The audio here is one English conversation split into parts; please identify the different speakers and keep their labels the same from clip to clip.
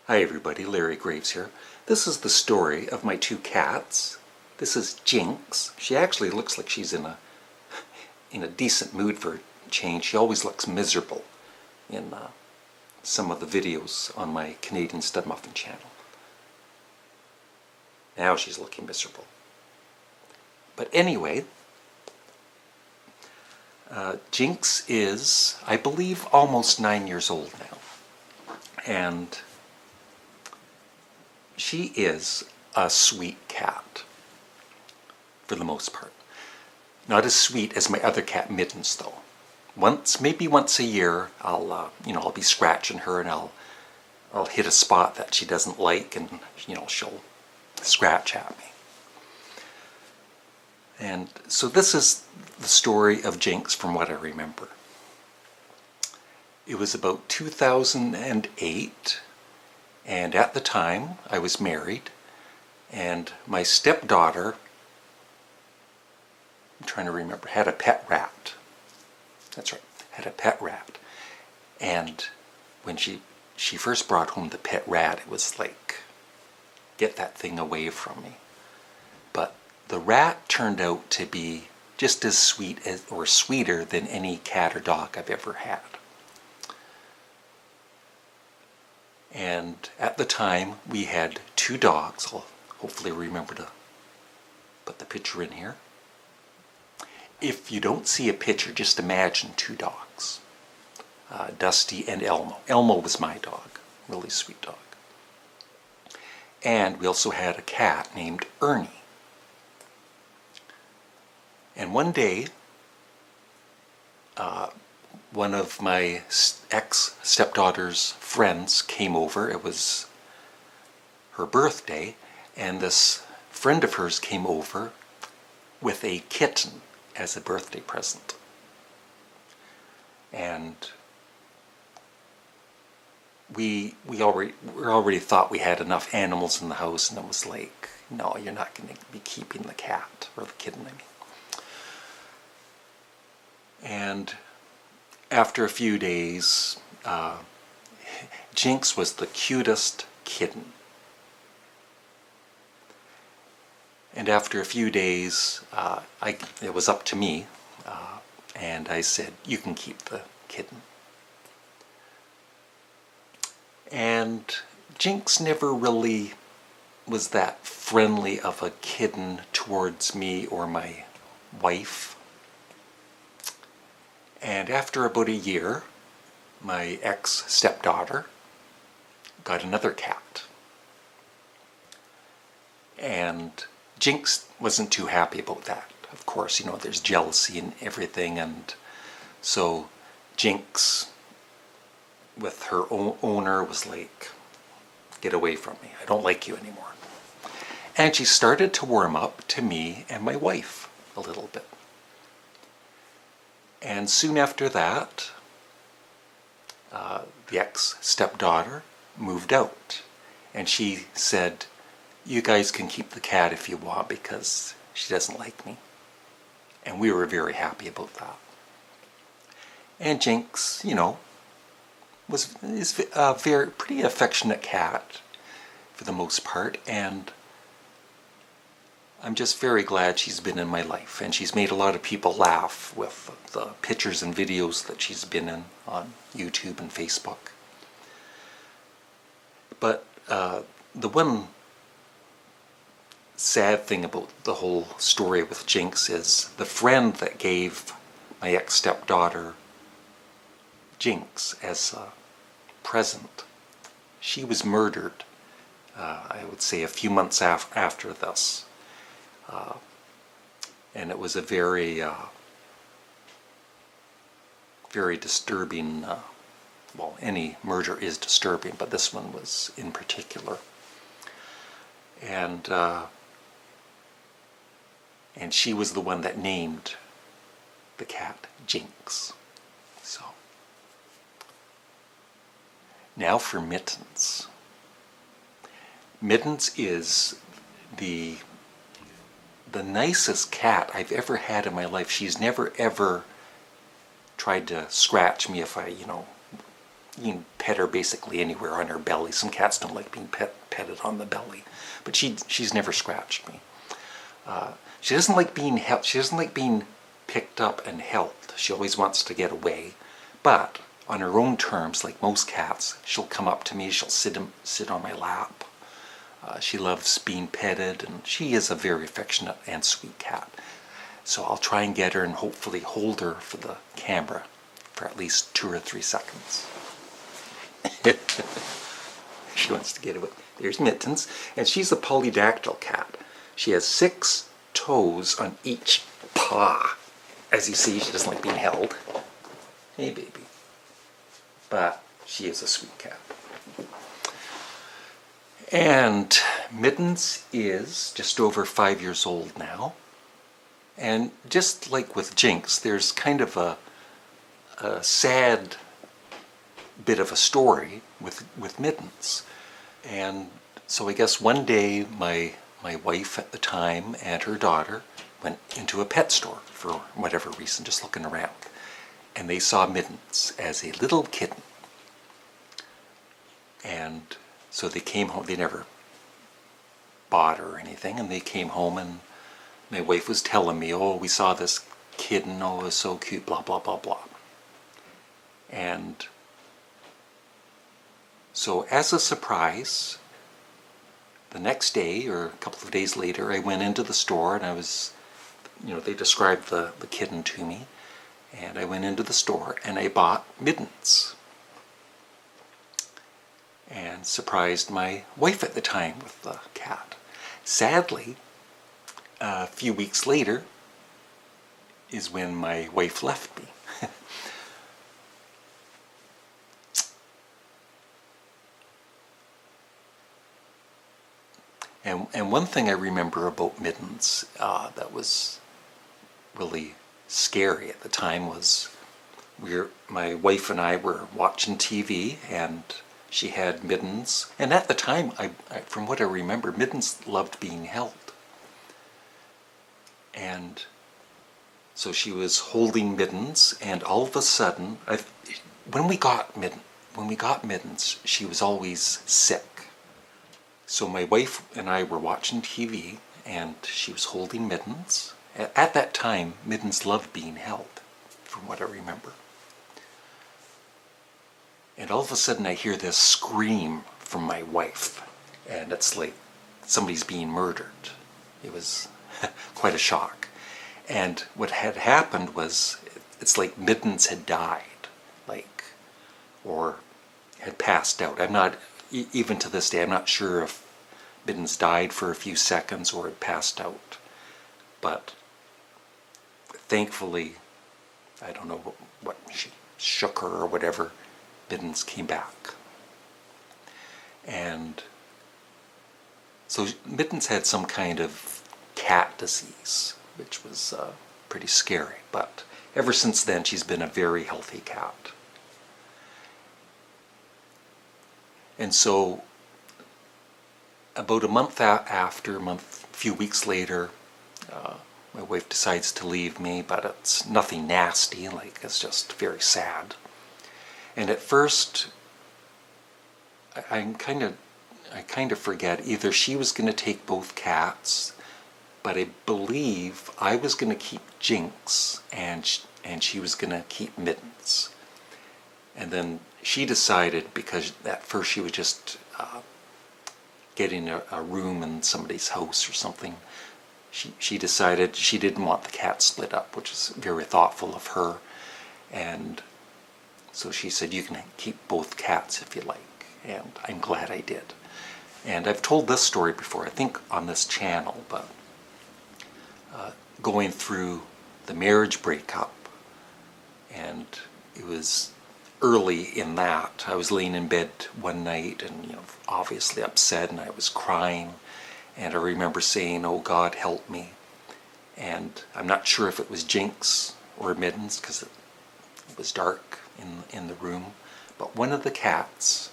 Speaker 1: Hi everybody, Larry Graves here. This is the story of my two cats. This is Jinx. She actually looks like she's in a decent mood for a change. She always looks miserable in some of the videos on my Canadian Studmuffin channel. Now she's looking miserable. But anyway, Jinx is, I believe, almost 9 years old now. And she is a sweet cat, for the most part. Not as sweet as my other cat, Mittens, though. Maybe once a year, I'll be scratching her and I'll hit a spot that she doesn't like, and she'll scratch at me. And so this is the story of Jinx from what I remember. It was about 2008, and at the time I was married, and my stepdaughter, I'm trying to remember, had a pet rat. That's right, had a pet rat. And when she first brought home the pet rat, it was like, get that thing away from me. But the rat turned out to be just as sweet as, or sweeter than any cat or dog I've ever had. And at the time we had two dogs. I'll hopefully remember to put the picture in here. If you don't see a picture, just imagine two dogs, Dusty and Elmo. Elmo was my dog, really sweet dog. And we also had a cat named Ernie. And one day, one of my ex-stepdaughter's friends came over. It was her birthday, and this friend of hers came over with a kitten as a birthday present. And we already thought we had enough animals in the house, and it was like, no, you're not going to be keeping the cat, or the kitten, I mean. And after a few days, Jinx was the cutest kitten. And after a few days, it was up to me, and I said, you can keep the kitten. And Jinx never really was that friendly of a kitten towards me or my wife. And after about a year, my ex-stepdaughter got another cat. And Jinx wasn't too happy about that. Of course, there's jealousy and everything, and so Jinx, with her owner, was like, get away from me, I don't like you anymore. And she started to warm up to me and my wife a little bit. And soon after that, the ex-stepdaughter moved out. And she said, you guys can keep the cat if you want, because she doesn't like me. And we were very happy about that. And Jinx, is a pretty affectionate cat for the most part, and I'm just very glad she's been in my life, and she's made a lot of people laugh with the pictures and videos that she's been in on YouTube and Facebook. But the one sad thing about the whole story with Jinx is the friend that gave my ex-stepdaughter Jinx as a present, she was murdered, I would say a few months after this. And it was a very, very disturbing, well, any murder is disturbing, but this one was in particular. And she was the one that named the cat Jinx. So, now for Mittens. Mittens is the nicest cat I've ever had in my life. She's never ever tried to scratch me if I, You can pet her basically anywhere on her belly. Some cats don't like being petted on the belly, but she's never scratched me. She doesn't like being held. She doesn't like being picked up and held. She always wants to get away, but on her own terms, like most cats, she'll come up to me. She'll sit on my lap. She loves being petted, and she is a very affectionate and sweet cat. So I'll try and get her and hopefully hold her for the camera for at least 2 or 3 seconds. She wants to get away. There's Mittens, and she's a polydactyl cat. She has 6 toes on each paw. As you see, she doesn't like being held. Hey, baby. But she is a sweet cat. And Mittens is just over 5 years old now. And just like with Jinx, there's kind of a sad bit of a story with Mittens. And so I guess one day my wife at the time and her daughter went into a pet store for whatever reason, just looking around. And they saw Mittens as a little kitten. And so they came home. They never bought her or anything. And they came home, and my wife was telling me, oh, we saw this kitten. Oh, it was so cute, blah, blah, blah, blah. And so as a surprise, the next day or a couple of days later, I went into the store, and I was, they described the kitten to me. And I went into the store and I bought Mittens. And surprised my wife at the time with the cat. Sadly, a few weeks later is when my wife left me. And one thing I remember about Mittens that was really scary at the time was my wife and I were watching TV, and she had Mittens. And at the time, from what I remember, Mittens loved being held. And so she was holding Mittens, and all of a sudden, when we got Mittens, she was always sick. So my wife and I were watching TV, and she was holding Mittens. At that time, Mittens loved being held, from what I remember. And all of a sudden I hear this scream from my wife, and it's like somebody's being murdered. It was quite a shock. And what had happened was, it's like Mittens had died, or had passed out. I'm not, even to this day, I'm not sure if Mittens died for a few seconds or had passed out. But thankfully, I don't know what she shook her or whatever, Mittens came back. And so Mittens had some kind of cat disease, which was pretty scary. But ever since then, she's been a very healthy cat. And so about a month after, few weeks later, my wife decides to leave me, but it's nothing nasty, it's just very sad. And at first, I kind of forget, either she was going to take both cats, but I believe I was going to keep Jinx, and she was going to keep Mittens. And then she decided, because at first she was just getting a room in somebody's house or something, she decided she didn't want the cat split up, which is very thoughtful of her. And so she said, you can keep both cats if you like. And I'm glad I did. And I've told this story before, I think on this channel, but going through the marriage breakup, and it was early in that. I was laying in bed one night and obviously upset, and I was crying. And I remember saying, oh God, help me. And I'm not sure if it was Jinx or Mittens, because it was dark in the room. But one of the cats,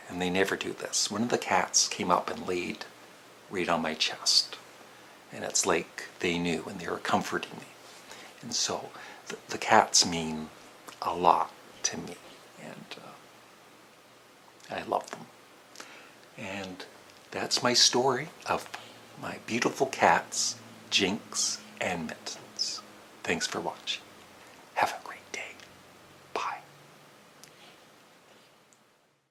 Speaker 1: and they never do this, one of the cats came up and laid right on my chest. And it's like they knew, and they were comforting me. And so the cats mean a lot to me. And I love them. And that's my story of my beautiful cats, Jinx and Mittens. Thanks for watching.